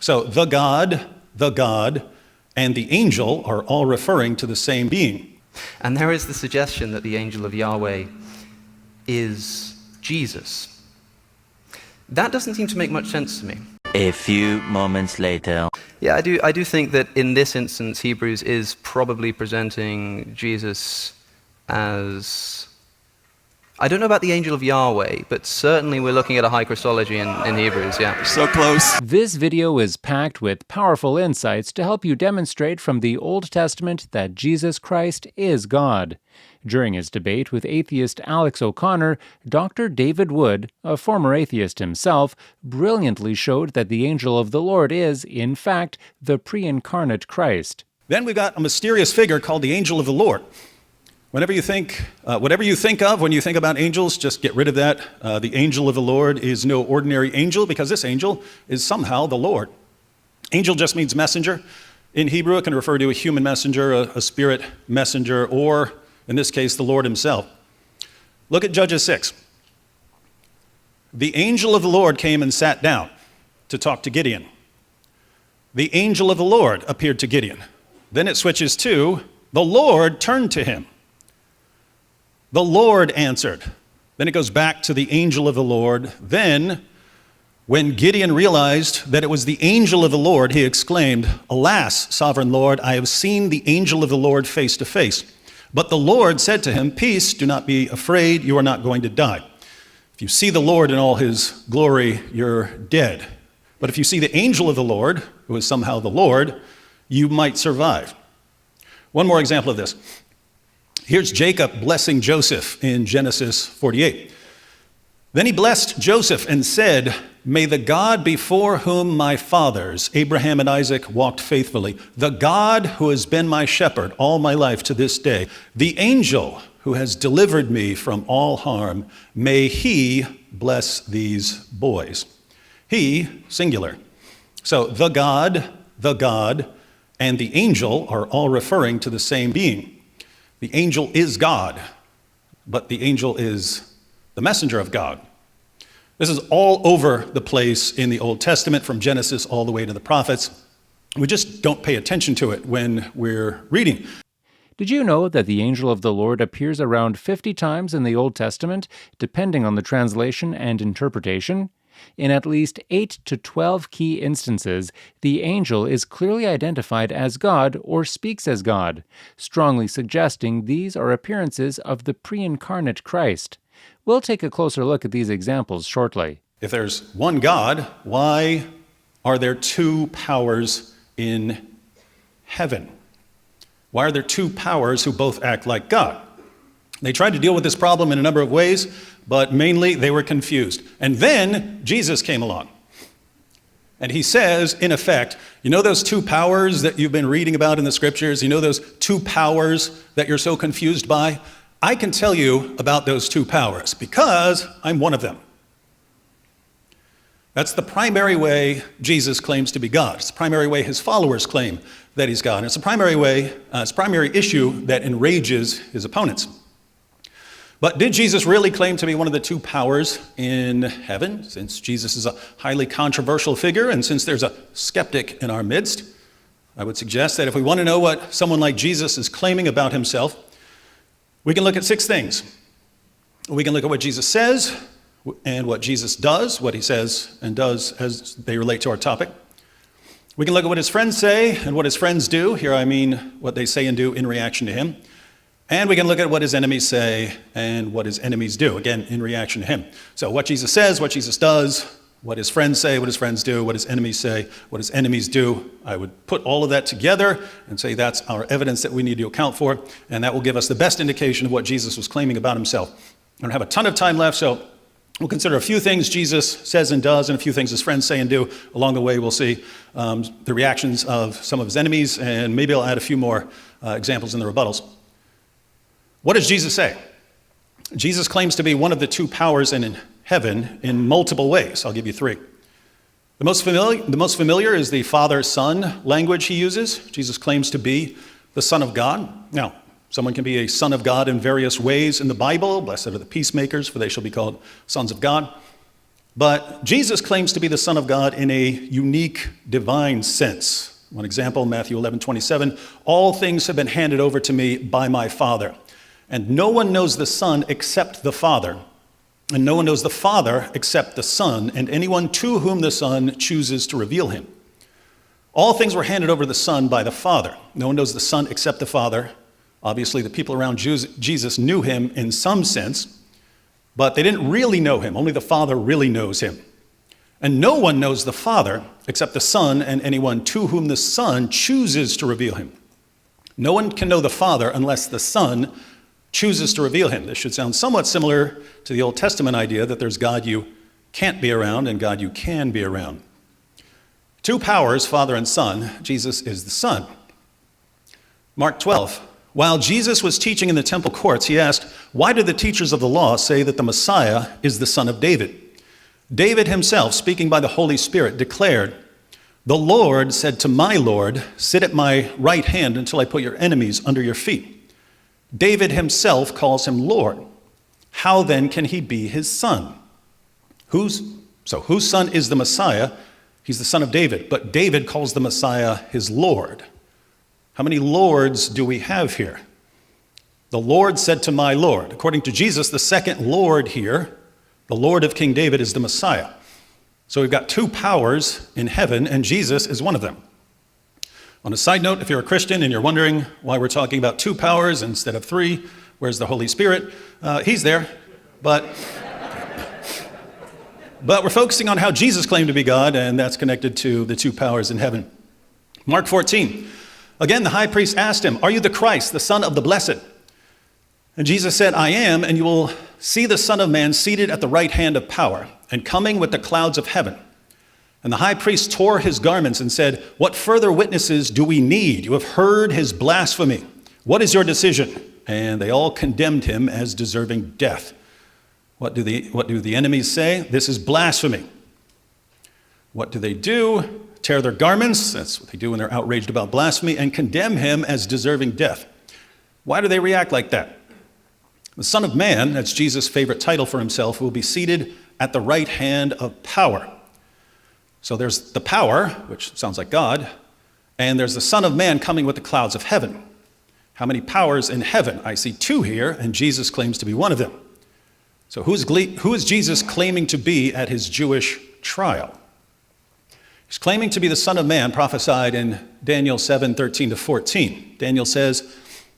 So the God, and the angel are all referring to the same being. And there is the suggestion that the angel of Yahweh is Jesus. That doesn't seem to make much sense to me. A few moments later. Yeah, I do think that in this instance, Hebrews is probably presenting Jesus as... I don't know about the angel of Yahweh, but certainly we're looking at a high Christology in Hebrews, yeah. So close. This video is packed with powerful insights to help you demonstrate from the Old Testament that Jesus Christ is God. During his debate with atheist Alex O'Connor, Dr. David Wood, a former atheist himself, brilliantly showed that the angel of the Lord is, in fact, the pre-incarnate Christ. Then we've got a mysterious figure called the angel of the Lord. Whatever you think of when you think about angels, just get rid of that. The angel of the Lord is no ordinary angel because this angel is somehow the Lord. Angel just means messenger. In Hebrew, it can refer to a human messenger, a spirit messenger, or, in this case, the Lord himself. Look at Judges 6. The angel of the Lord came and sat down to talk to Gideon. The angel of the Lord appeared to Gideon. Then it switches to, the Lord turned to him. The Lord answered. Then it goes back to the angel of the Lord. Then, when Gideon realized that it was the angel of the Lord, he exclaimed, "Alas, sovereign Lord, I have seen the angel of the Lord face to face." But the Lord said to him, "Peace, do not be afraid, you are not going to die. If you see the Lord in all his glory, you're dead. But if you see the angel of the Lord, who is somehow the Lord, you might survive." One more example of this. Here's Jacob blessing Joseph in Genesis 48. Then he blessed Joseph and said, "May the God before whom my fathers, Abraham and Isaac, walked faithfully, the God who has been my shepherd all my life to this day, the angel who has delivered me from all harm, may he bless these boys." He, singular. So the God, and the angel are all referring to the same being. The angel is God, but the angel is the messenger of God. This is all over the place in the Old Testament, from Genesis all the way to the prophets. We just don't pay attention to it when we're reading. Did you know that the angel of the Lord appears around 50 times in the Old Testament, depending on the translation and interpretation? In at least 8 to 12 key instances, the angel is clearly identified as God or speaks as God, strongly suggesting these are appearances of the pre-incarnate Christ. We'll take a closer look at these examples shortly. If there's one God, why are there two powers in heaven? Why are there two powers who both act like God? They tried to deal with this problem in a number of ways, but mainly they were confused. And then Jesus came along. And he says, in effect, you know those two powers that you've been reading about in the scriptures? You know those two powers that you're so confused by? I can tell you about those two powers because I'm one of them. That's the primary way Jesus claims to be God. It's the primary way his followers claim that he's God. And it's the primary issue that enrages his opponents. But did Jesus really claim to be one of the two powers in heaven? Since Jesus is a highly controversial figure, and since there's a skeptic in our midst, I would suggest that if we want to know what someone like Jesus is claiming about himself, we can look at 6 things. We can look at what Jesus says and what Jesus does, what he says and does as they relate to our topic. We can look at what his friends say and what his friends do. Here I mean what they say and do in reaction to him. And we can look at what his enemies say and what his enemies do, again, in reaction to him. So what Jesus says, what Jesus does, what his friends say, what his friends do, what his enemies say, what his enemies do. I would put all of that together and say that's our evidence that we need to account for, and that will give us the best indication of what Jesus was claiming about himself. I don't have a ton of time left, so we'll consider a few things Jesus says and does and a few things his friends say and do. Along the way, we'll see the reactions of some of his enemies, and maybe I'll add a few more examples in the rebuttals. What does Jesus say? Jesus claims to be one of the two powers in heaven in multiple ways. I'll give you 3. The most familiar is the Father-Son language he uses. Jesus claims to be the Son of God. Now, someone can be a son of God in various ways in the Bible. Blessed are the peacemakers, for they shall be called sons of God. But Jesus claims to be the Son of God in a unique divine sense. One example, Matthew 11:27, all things have been handed over to me by my Father. And no one knows the Son except the Father. And no one knows the Father except the Son, and anyone to whom the Son chooses to reveal him. All things were handed over to the Son by the Father. No one knows the Son except the Father. Obviously, the people around Jesus knew him in some sense, but they didn't really know him. Only the Father really knows him. And no one knows the Father except the Son and anyone to whom the Son chooses to reveal him. No one can know the Father unless the Son chooses to reveal him. This should sound somewhat similar to the Old Testament idea that there's God you can't be around and God you can be around. Two powers, Father and Son. Jesus is the Son. Mark 12. While Jesus was teaching in the temple courts, he asked, "Why do the teachers of the law say that the Messiah is the son of David?" David himself, speaking by the Holy Spirit, declared, "The Lord said to my Lord, 'Sit at my right hand until I put your enemies under your feet.'" David himself calls him Lord. How then can he be his son? Whose son is the Messiah? He's the son of David, but David calls the Messiah his Lord. How many lords do we have here? The Lord said to my Lord. According to Jesus, the second Lord here, the Lord of King David, is the Messiah. So we've got two powers in heaven, and Jesus is one of them. On a side note, if you're a Christian and you're wondering why we're talking about two powers instead of three, where's the Holy Spirit? He's there, but we're focusing on how Jesus claimed to be God, and that's connected to the two powers in heaven. Mark 14. Again, the high priest asked him, "Are you the Christ, the Son of the Blessed?" And Jesus said, "I am, and you will see the Son of Man seated at the right hand of power and coming with the clouds of heaven." And the high priest tore his garments and said, "What further witnesses do we need? You have heard his blasphemy. What is your decision?" And they all condemned him as deserving death. What do the enemies say? This is blasphemy. What do they do? Tear their garments, that's what they do when they're outraged about blasphemy, and condemn him as deserving death. Why do they react like that? The Son of Man, that's Jesus' favorite title for himself, will be seated at the right hand of power. So there's the power, which sounds like God, and there's the Son of Man coming with the clouds of heaven. How many powers in heaven? I see two here, and Jesus claims to be one of them. So who is Jesus claiming to be at his Jewish trial? He's claiming to be the Son of Man, prophesied in Daniel 7:13-14. Daniel says,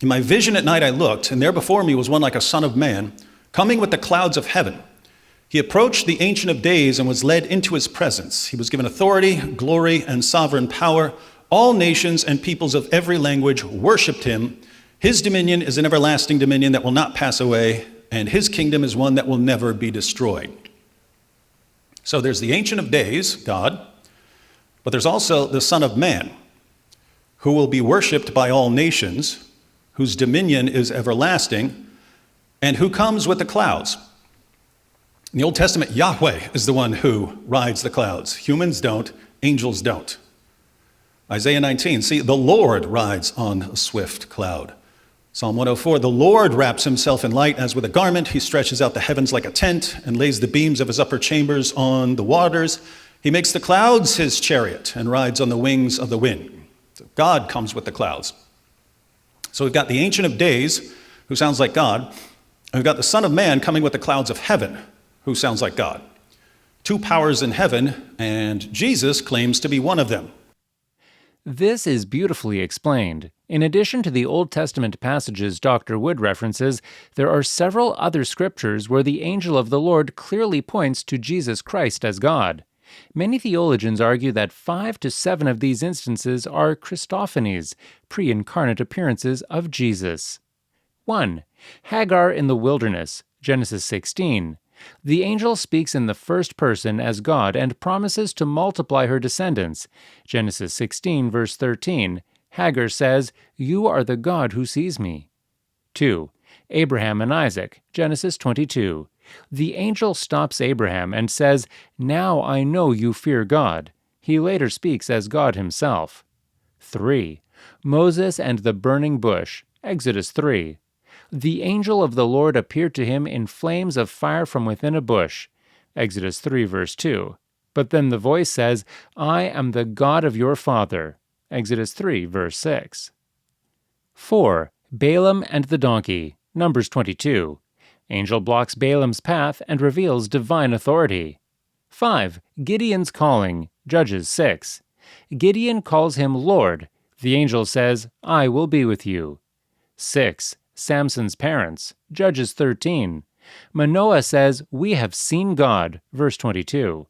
"In my vision at night I looked, and there before me was one like a son of man, coming with the clouds of heaven. He approached the Ancient of Days and was led into his presence. He was given authority, glory, and sovereign power. All nations and peoples of every language worshipped him. His dominion is an everlasting dominion that will not pass away, and his kingdom is one that will never be destroyed." So there's the Ancient of Days, God, but there's also the Son of Man, who will be worshipped by all nations, whose dominion is everlasting, and who comes with the clouds. In the Old Testament, Yahweh is the one who rides the clouds. Humans don't, angels don't. Isaiah 19, see, the Lord rides on a swift cloud. Psalm 104, the Lord wraps himself in light as with a garment. He stretches out the heavens like a tent and lays the beams of his upper chambers on the waters. He makes the clouds his chariot and rides on the wings of the wind. So God comes with the clouds. So we've got the Ancient of Days, who sounds like God, and we've got the Son of Man coming with the clouds of heaven, who sounds like God. Two powers in heaven, and Jesus claims to be one of them. This is beautifully explained. In addition to the Old Testament passages Dr. Wood references, there are several other scriptures where the angel of the Lord clearly points to Jesus Christ as God. Many theologians argue that 5 to 7 of these instances are Christophanies, pre-incarnate appearances of Jesus. 1. Hagar in the wilderness, Genesis 16. The angel speaks in the first person as God and promises to multiply her descendants. Genesis 16, verse 13. Hagar says, "You are the God who sees me." 2. Abraham and Isaac, Genesis 22. The angel stops Abraham and says, "Now I know you fear God." He later speaks as God himself. 3. Moses and the burning bush, Exodus 3. The angel of the Lord appeared to him in flames of fire from within a bush, Exodus 3, verse 2. But then the voice says, I am the God of your father. Exodus 3, verse 6. 4. Balaam and the donkey. Numbers 22. Angel blocks Balaam's path and reveals divine authority. 5. Gideon's calling. Judges 6. Gideon calls him Lord. The angel says, I will be with you. 6. Samson's parents. Judges 13. Manoah says, we have seen God. Verse 22.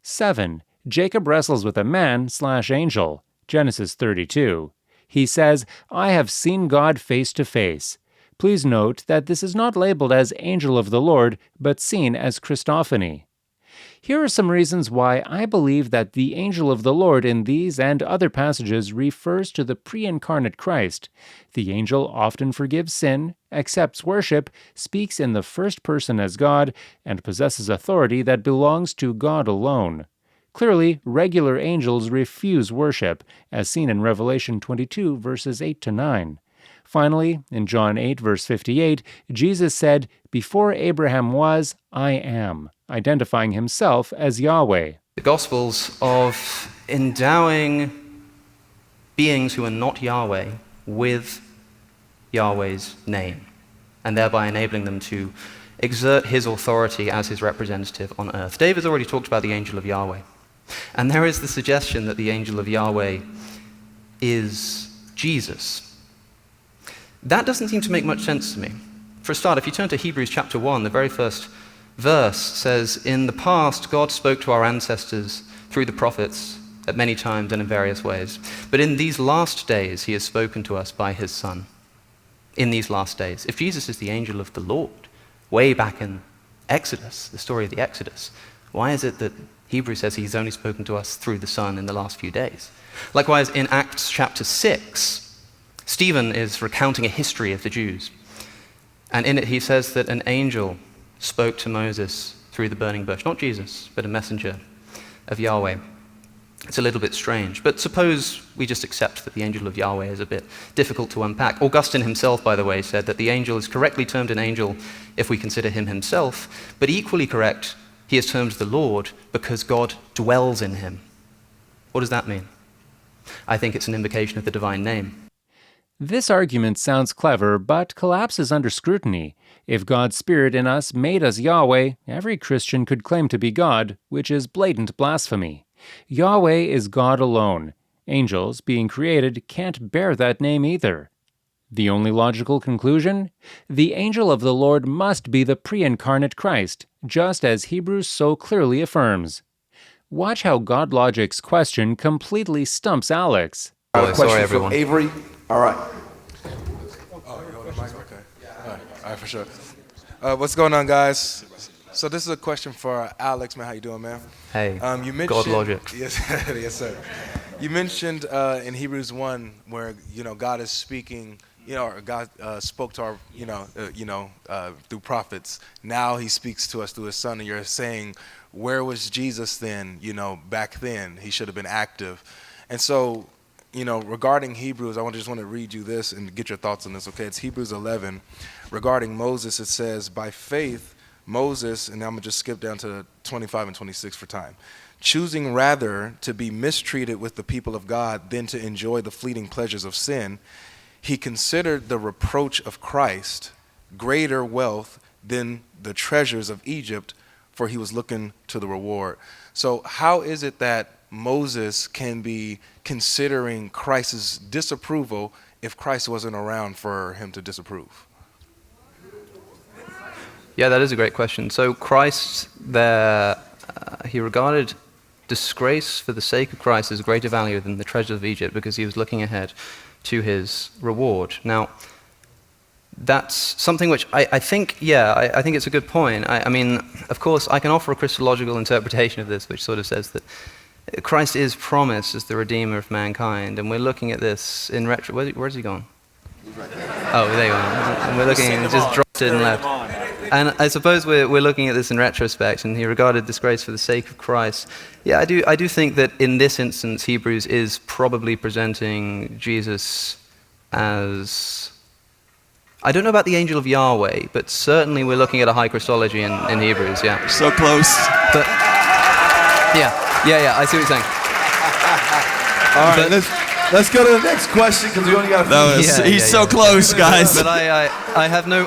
7. Jacob wrestles with a man/angel. Genesis 32. He says, I have seen God face to face. Please note that this is not labeled as angel of the Lord, but seen as Christophany. Here are some reasons why I believe that the angel of the Lord in these and other passages refers to the pre-incarnate Christ. The angel often forgives sin, accepts worship, speaks in the first person as God, and possesses authority that belongs to God alone. Clearly, regular angels refuse worship, as seen in Revelation 22, verses 8 to 9. Finally, in John 8, verse 58, Jesus said, Before Abraham was, I am, identifying himself as Yahweh. The Gospels of endowing beings who are not Yahweh with Yahweh's name, and thereby enabling them to exert his authority as his representative on earth. David's already talked about the angel of Yahweh. And there is the suggestion that the angel of Yahweh is Jesus. That doesn't seem to make much sense to me. For a start, if you turn to Hebrews chapter 1, the very first verse says, In the past, God spoke to our ancestors through the prophets at many times and in various ways. But in these last days, he has spoken to us by his Son. In these last days. If Jesus is the angel of the Lord, way back in Exodus, the story of the Exodus, why is it that Hebrews says he's only spoken to us through the Son in the last few days? Likewise, in Acts chapter 6, Stephen is recounting a history of the Jews. And in it he says that an angel spoke to Moses through the burning bush. Not Jesus, but a messenger of Yahweh. It's a little bit strange. But suppose we just accept that the angel of Yahweh is a bit difficult to unpack. Augustine himself, by the way, said that the angel is correctly termed an angel if we consider him himself, but equally correct, he is termed the Lord because God dwells in him. What does that mean? I think it's an invocation of the divine name. This argument sounds clever, but collapses under scrutiny. If God's Spirit in us made us Yahweh, every Christian could claim to be God, which is blatant blasphemy. Yahweh is God alone. Angels, being created, can't bear that name either. The only logical conclusion? The angel of the Lord must be the pre-incarnate Christ, just as Hebrews so clearly affirms. Watch how God Logic's question completely stumps Alex. Sorry, everyone. From Avery. All right. Oh, you hold the mic? Okay. All right, for sure. What's going on, guys? So this is a question for Alex, man. How you doing, man? Hey, You mentioned, God Logic. Yes, yes, sir. You mentioned in Hebrews 1 where, God is speaking, or God spoke to our, through prophets. Now he speaks to us through his Son, and you're saying, where was Jesus then, back then? He should have been active. And so, regarding Hebrews, I just want to read you this and get your thoughts on this, okay? It's Hebrews 11. Regarding Moses, it says, by faith, Moses, and I'm going to just skip down to 25 and 26 for time, choosing rather to be mistreated with the people of God than to enjoy the fleeting pleasures of sin, he considered the reproach of Christ greater wealth than the treasures of Egypt, for he was looking to the reward. So how is it that Moses can be considering Christ's disapproval if Christ wasn't around for him to disapprove? Yeah, that is a great question. So Christ there, he regarded disgrace for the sake of Christ as greater value than the treasures of Egypt because he was looking ahead to his reward. Now, that's something which I think it's a good point. I mean, of course, I can offer a Christological interpretation of this, which sort of says that Christ is promised as the Redeemer of mankind, and we're looking at this in retro. Where's he gone? Oh, there you are. And we're looking, just dropped it and left. And I suppose we're looking at this in retrospect, and he regarded disgrace for the sake of Christ. Yeah, I do think that in this instance, Hebrews is probably presenting Jesus as I don't know about the angel of Yahweh, but certainly we're looking at a high Christology in Hebrews, yeah. So close. But, yeah, I see what you're saying. All right, let's go to the next question because we only got a few. He's so close, guys. But I have no,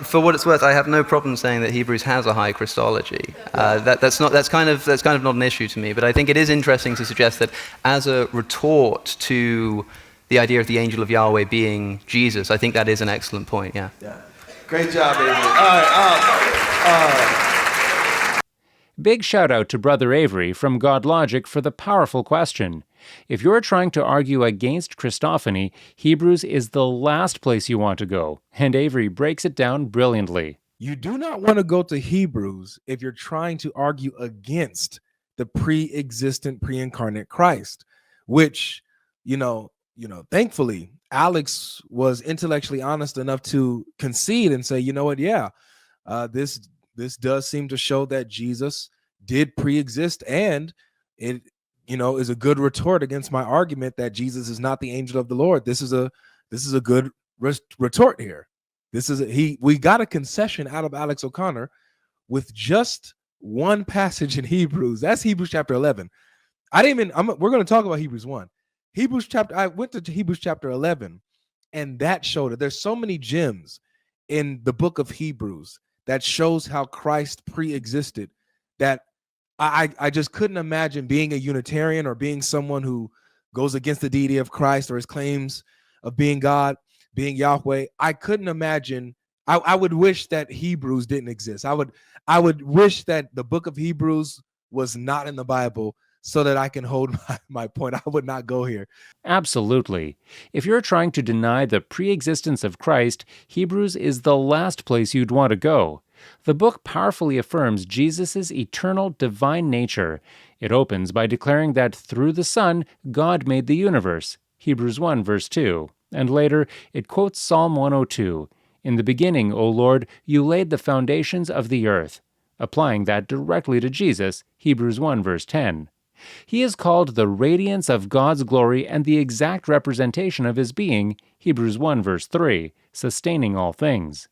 for what it's worth, I have no problem saying that Hebrews has a high Christology. That's kind of not an issue to me. But I think it is interesting to suggest that as a retort to the idea of the angel of Yahweh being Jesus, I think that is an excellent point. Yeah. Great job, Avery. All right. Big shout out to Brother Avery from God Logic for the powerful question. If you're trying to argue against Christophany, Hebrews is the last place you want to go, and Avery breaks it down brilliantly. You do not want to go to Hebrews if you're trying to argue against the pre-existent, pre-incarnate Christ, which, thankfully, Alex was intellectually honest enough to concede and say, you know what, this does seem to show that Jesus did pre-exist, and it is a good retort against my argument that Jesus is not the angel of the Lord. This is a good retort here. We got a concession out of Alex O'Connor with just one passage in Hebrews. That's Hebrews chapter 11. We're going to talk about Hebrews 1. I went to Hebrews chapter 11, and that showed it. There's so many gems in the book of Hebrews that shows how Christ pre-existed that I just couldn't imagine being a Unitarian or being someone who goes against the deity of Christ or his claims of being God, being Yahweh. I couldn't imagine. I would wish that Hebrews didn't exist. I would wish that the book of Hebrews was not in the Bible so that I can hold my point. I would not go here. Absolutely. If you're trying to deny the pre-existence of Christ, Hebrews is the last place you'd want to go. The book powerfully affirms Jesus' eternal divine nature. It opens by declaring that through the Son, God made the universe, Hebrews 1 verse 2. And later, it quotes Psalm 102, "In the beginning, O Lord, you laid the foundations of the earth," applying that directly to Jesus, Hebrews 1 verse 10. He is called the radiance of God's glory and the exact representation of his being, Hebrews 1 verse 3, sustaining all things.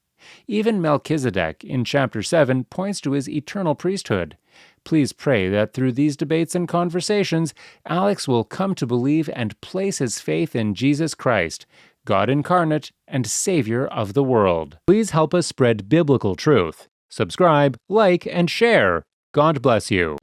Even Melchizedek in chapter 7 points to his eternal priesthood. Please pray that through these debates and conversations, Alex will come to believe and place his faith in Jesus Christ, God incarnate and Savior of the world. Please help us spread biblical truth. Subscribe, like, and share. God bless you.